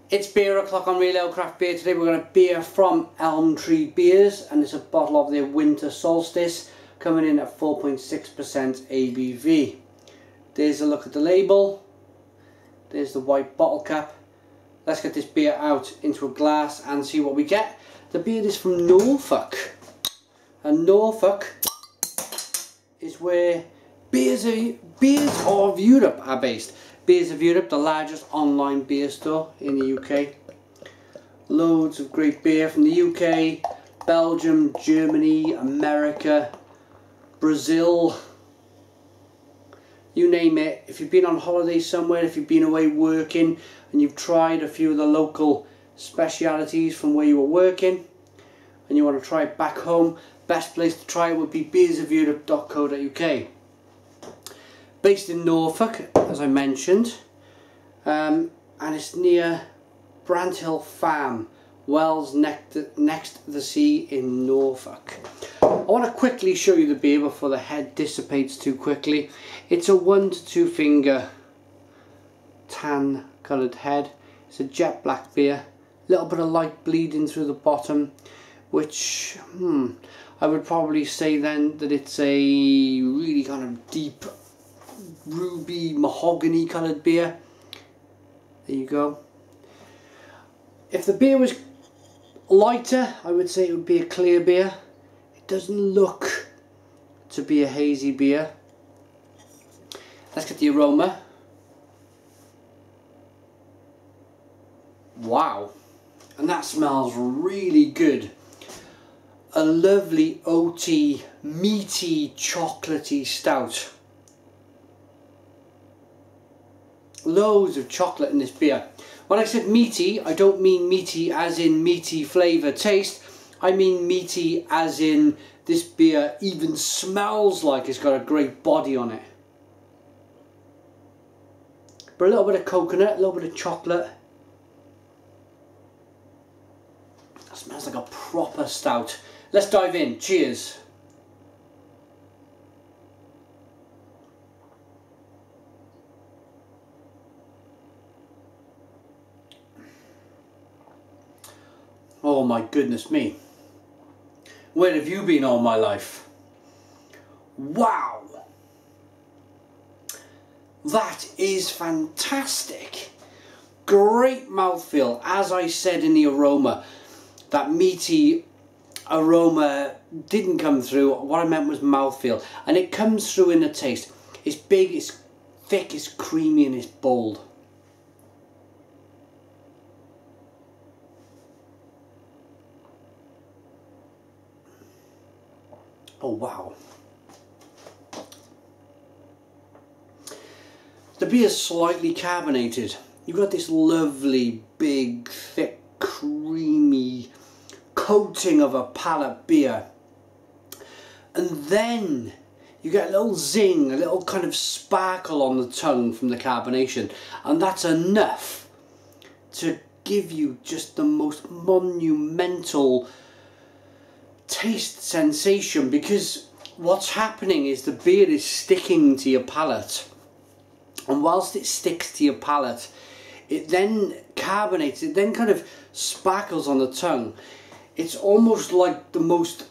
It's beer o'clock on Real Ale Craft Beer. Today we're going to beer from Elmtree Beers, and it's a bottle of their Winter Solstice coming in at 4.6% ABV. There's a look at the label. There's the white bottle cap. Let's get this beer out into a glass and see what we get. The beer is from Norfolk, and Norfolk is where Beers of Europe are based. Beers of Europe, the largest online beer store in the UK. Loads of great beer from the UK, Belgium, Germany, America, Brazil. You name it. If you've been on holiday somewhere, if you've been away working and you've tried a few of the local specialities from where you were working and you want to try it back home, best place to try it would be beersofeurope.co.uk. Based in Norfolk, as I mentioned, and it's near Branthill Farm, Wells next to the sea in Norfolk. I want to quickly show you the beer before the head dissipates too quickly. It's a 1 to 2 finger tan coloured head. It's a jet black beer, a little bit of light bleeding through the bottom, which I would probably say then that it's a really kind of deep ruby mahogany coloured beer. There you go. If the beer was lighter, I would say it would be a clear beer. It doesn't look to be a hazy beer. Let's get the aroma. Wow, and that smells really good. A lovely oaty, meaty, chocolatey stout. Loads of chocolate in this beer. When I said meaty, I don't mean meaty as in meaty flavour taste. I mean meaty as in this beer even smells like it's got a great body on it. But a little bit of coconut, a little bit of chocolate. That smells like a proper stout. Let's dive in. Cheers. Oh my goodness me. Where have you been all my life? Wow. That is fantastic. Great mouthfeel. As I said in the aroma, that meaty aroma didn't come through. What I meant was mouthfeel. And it comes through in the taste. It's big, it's thick, it's creamy, and it's bold. Oh wow. The beer is slightly carbonated. You've got this lovely, big, thick, creamy coating of a palate beer. And then you get a little zing, a little kind of sparkle on the tongue from the carbonation. And that's enough to give you just the most monumental taste sensation, because what's happening is the beer is sticking to your palate, and whilst it sticks to your palate, it then carbonates, it then kind of sparkles on the tongue. It's almost like the most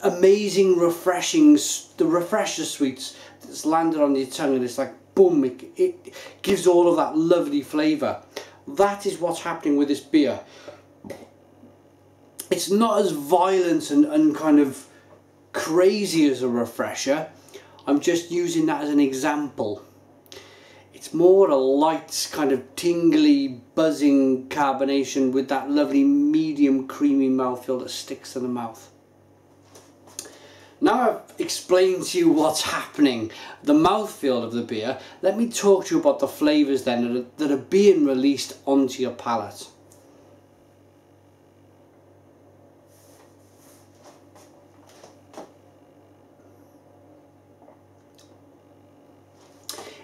amazing the refresher sweets that's landed on your tongue, and it's like boom, it gives all of that lovely flavour. That is what's happening with this beer. It's not as violent and kind of crazy as a refresher. I'm just using that as an example. It's more a light, kind of tingly, buzzing carbonation with that lovely medium creamy mouthfeel that sticks to the mouth. Now I've explained to you what's happening, the mouthfeel of the beer, let me talk to you about the flavours then that are being released onto your palate.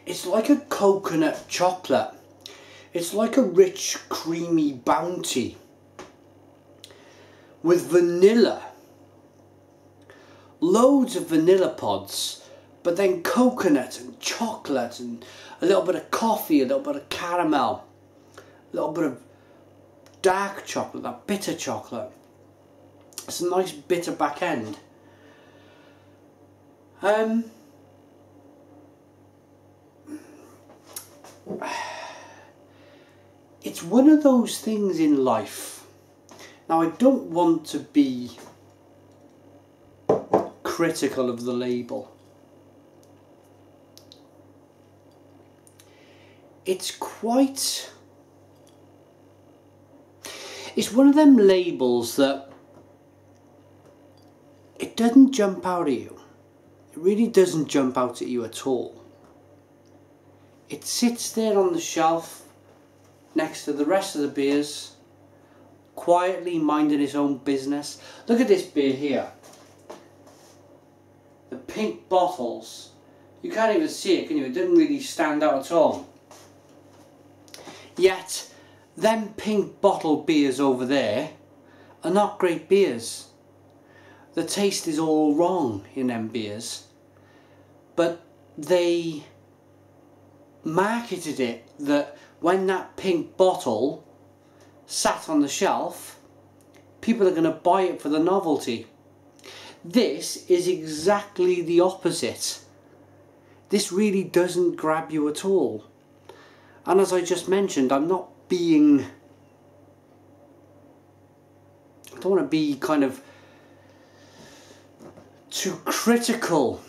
It's like a coconut chocolate. It's like a rich, creamy bounty with vanilla. Loads of vanilla pods, but then coconut and chocolate and a little bit of coffee, a little bit of caramel. little bit of dark chocolate, that bitter chocolate. It's a nice bitter back end. It's one of those things in life. Now, I don't want to be critical of the label. It's one of them labels that it doesn't jump out at you. It really doesn't jump out at you at all. It sits there on the shelf next to the rest of the beers, quietly minding its own business. Look at this beer here. The pink bottles. You can't even see it, can you? It doesn't really stand out at all. Yet, them pink bottle beers over there are not great beers. The taste is all wrong in them beers. But they marketed it that when that pink bottle sat on the shelf, people are going to buy it for the novelty. This is exactly the opposite. This really doesn't grab you at all. And as I just mentioned, I don't want to be kind of too critical.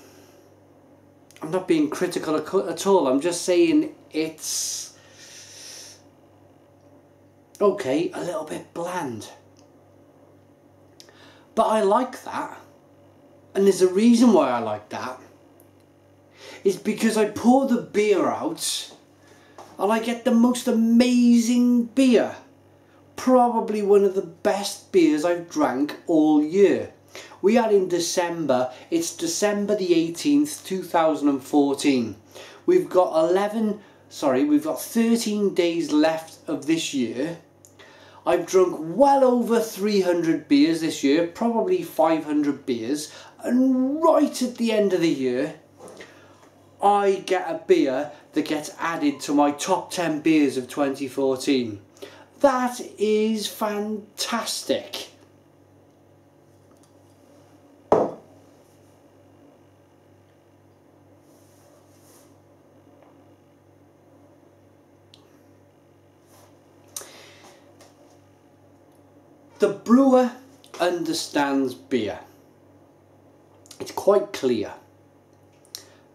I'm not being critical at all. I'm just saying it's okay, a little bit bland. But I like that. And there's a reason why I like that. It's because I pour the beer out and I get the most amazing beer. Probably one of the best beers I've drank all year. We are in December. It's December the 18th, 2014. We've got 13 days left of this year. I've drunk well over 300 beers this year, probably 500 beers. And right at the end of the year, I get a beer that gets added to my top 10 beers of 2014. That is fantastic. The brewer understands beer. It's quite clear.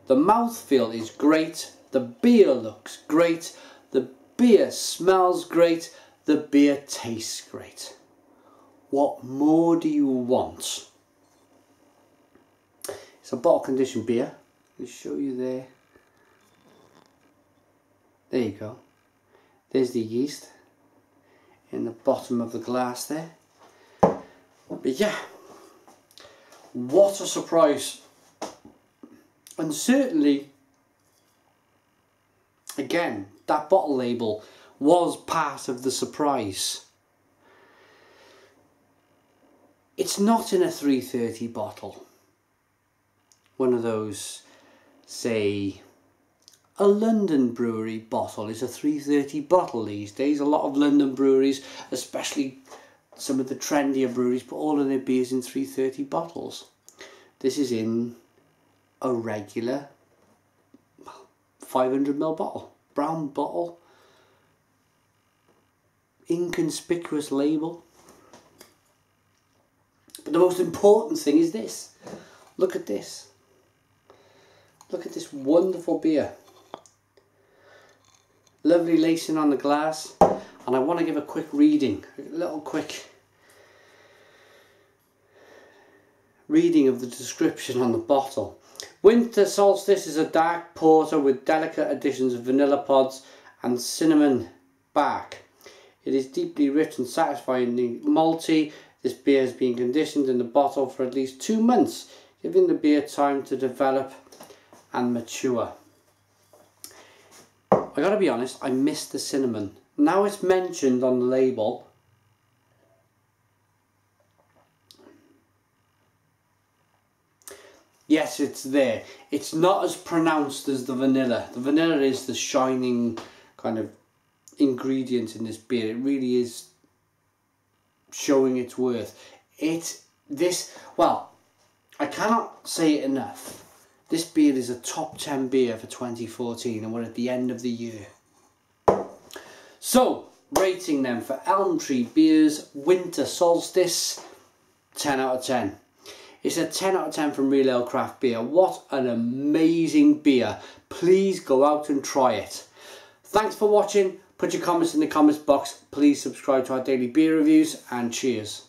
The mouthfeel is great, the beer looks great, the beer smells great, the beer tastes great. What more do you want? It's a bottle conditioned beer. I'll show you there. There you go. There's the yeast in the bottom of the glass there. But yeah, what a surprise. And certainly, again, that bottle label was part of the surprise. It's not in a 330 bottle. One of those, say, a London brewery bottle is a 330 bottle these days. A lot of London breweries, especially some of the trendier breweries, put all of their beers in 330 bottles. This is in a regular 500ml bottle, brown bottle, inconspicuous label. But the most important thing is this. Look at this. Look at this wonderful beer. Lovely lacing on the glass. And I want to give a quick reading, a little quick reading of the description on the bottle. Winter Solstice is a dark porter with delicate additions of vanilla pods and cinnamon bark. It is deeply rich and satisfyingly malty. This beer has been conditioned in the bottle for at least 2 months, giving the beer time to develop and mature. I gotta be honest, I missed the cinnamon. Now it's mentioned on the label. Yes, it's there. It's not as pronounced as the vanilla. The vanilla is the shining kind of ingredient in this beer. It really is showing its worth. Well, I cannot say it enough. This beer is a top 10 beer for 2014, and we're at the end of the year. So, rating them for Elmtree Beers Winter Solstice, 10 out of 10. It's a 10 out of 10 from Real Ale Craft Beer. What an amazing beer. Please go out and try it. Thanks for watching. Put your comments in the comments box. Please subscribe to our daily beer reviews, and cheers.